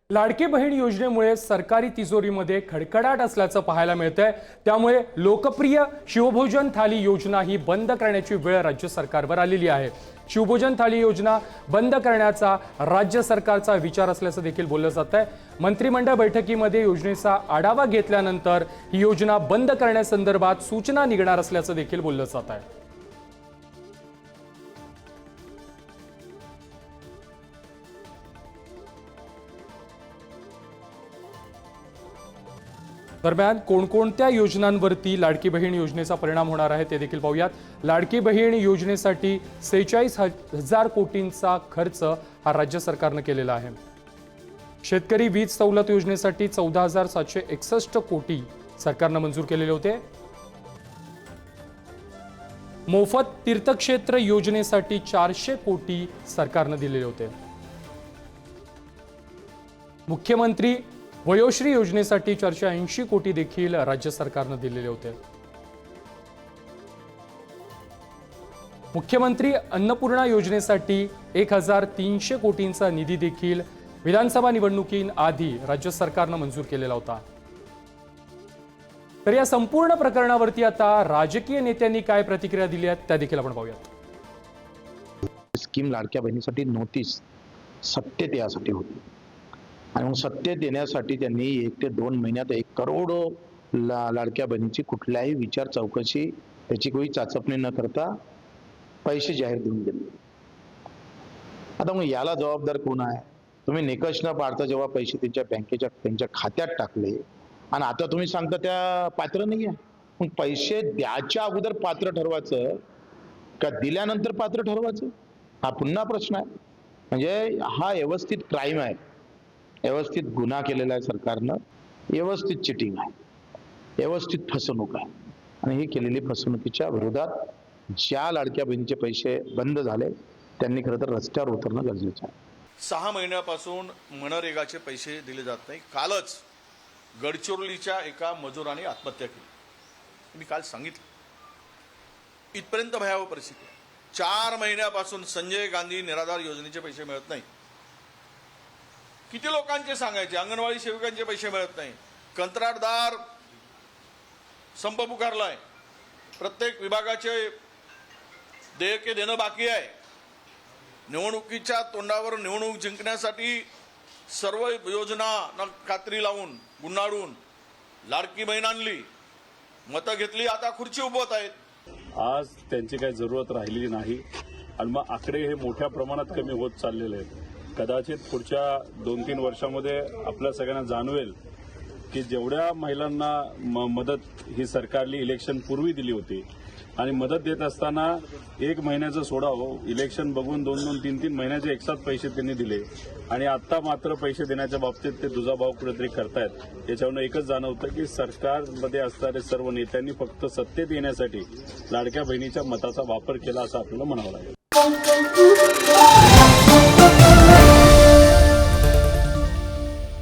लाडकी बहीण योजनेमुळे सरकारी तिजोरीमध्ये खडखडाट असल्याचं पाहायला मिळतंय। त्यामुळे लोकप्रिय शिवभोजन थाली योजना ही बंद करण्याची वेळ राज्य सरकारवर आलेली आहे। शिवभोजन थाली योजना बंद करण्याचा राज्य सरकारचा विचार असल्याचं देखील बोललं जात आहे। मंत्रिमंडळ बैठकीमध्ये योजनेचा आढावा घेतल्यानंतर ही योजना बंद करण्यासंदर्भात सूचना निघणार असल्याचं देखील बोललं जात आहे। दरम्यान कोणकोणत्या योजनांवरती लाडकी बहीण योजनेचा परिणाम होणार आहे ते देखील पाहूयात। लाडकी बहीण योजनेसाठी 46,000 कोटींचा खर्च हा राज्य सरकारने केलेला आहे। शेतकरी वीज सवलत योजनेसाठी 14,761 कोटी सरकारने मंजूर केलेले होते। मोफत तीर्थक्षेत्र योजनेसाठी 400 कोटी सरकारने दिलेले होते। मुख्यमंत्री वयोश्री योजनेसाठी 480 कोटी देखील राज्य सरकारने दिलेले होते। मुख्यमंत्री अन्नपूर्णा योजनेसाठी 1,300 कोटींचा निधी देखील विधानसभा निवडणुकीआधी राज्य सरकारने मंजूर केलेला होता। तर या संपूर्ण प्रकरणावरती आता राजकीय नेत्यांनी काय प्रतिक्रिया दिली आहेत त्या देखील आपण पाहूयात। स्कीम लाडक्या बहिणीसाठी नोटीस सत्तेत यासाठी होती आणि मग सत्तेत येण्यासाठी त्यांनी 1 ते 2 महिन्यात 1 करोड लाडक्या बहिणीची कुठल्याही विचार चौकशी त्याची कोणी चाचपणी न करता पैसे जाहीर देऊन दिले। आता मग याला जबाबदार कोण आहे? तुम्ही निकष न पाडता जेव्हा पैसे त्यांच्या खात्यात टाकले आणि आता तुम्ही सांगता त्या पात्र नाही आहे, मग पैसे द्याच्या अगोदर पात्र ठरवायचं का दिल्यानंतर पात्र ठरवायचं? हा पुन्हा प्रश्न आहे। म्हणजे हा व्यवस्थित क्राईम आहे, व्यवस्थित गुन्हा केलेला आहे सरकारनं, व्यवस्थित चिटिंग आहे, व्यवस्थित फसवणूक आहे आणि ही केलेली फसवणुकीच्या विरोधात ज्या लाडक्या बहिणीचे पैसे बंद झाले त्यांनी खरं तर रस्त्यावर उतरणं गरजेचं आहे। 6 महिन्यापासून मनरेगाचे पैसे दिले जात नाही। कालच गडचिरोलीच्या एका मजुराने आत्महत्या केली। मी काल सांगितलं इथपर्यंत भयावह परिस्थिती आहे। 4 महिन्यापासून संजय गांधी निराधार योजनेचे पैसे मिळत नाही। किती लोकांचे सांगायचे? अंगणवाडी सेविकांचे पैसे मिळत नाही। कंत्राटदार संप पुकारलाय। प्रत्येक विभागाचे देयके देणं बाकी आहे। निवडणुकीच्या तोंडावर निवडणूक जिंकण्यासाठी सर्व योजना कात्री लावून गुंडाळून लाडकी बहीण आणली, मतं घेतली, आता खुर्ची उभवत आहेत। आज त्यांची काही जरूरत राहिलेली नाही आणि मग आकडे हे मोठ्या प्रमाणात कमी होत चाललेले आहेत। कदाचित पुढच्या 2-3 वर्षामध्ये आपल्या सगळ्यांना जाणवेल की जेवढ्या महिलांना मदत ही सरकारने इलेक्शन पूर्वी दिली होती आणि मदत देत असताना 1 महिन्याचं सोडावं, इलेक्शन बघून 2-2, 3-3 महिन्याचे एकसाथ पैसे त्यांनी दिले आणि आता मात्र पैसे देण्याच्या बाबतीत ते दुजाभाव कुठेतरी करतायत। याच्यावरून एकच जाणवतं की सरकारमध्ये असणारे सर्व नेत्यांनी फक्त सत्तेत येण्यासाठी लाडक्या बहिणीच्या मताचा वापर केला असं आपल्याला म्हणावं लागेल।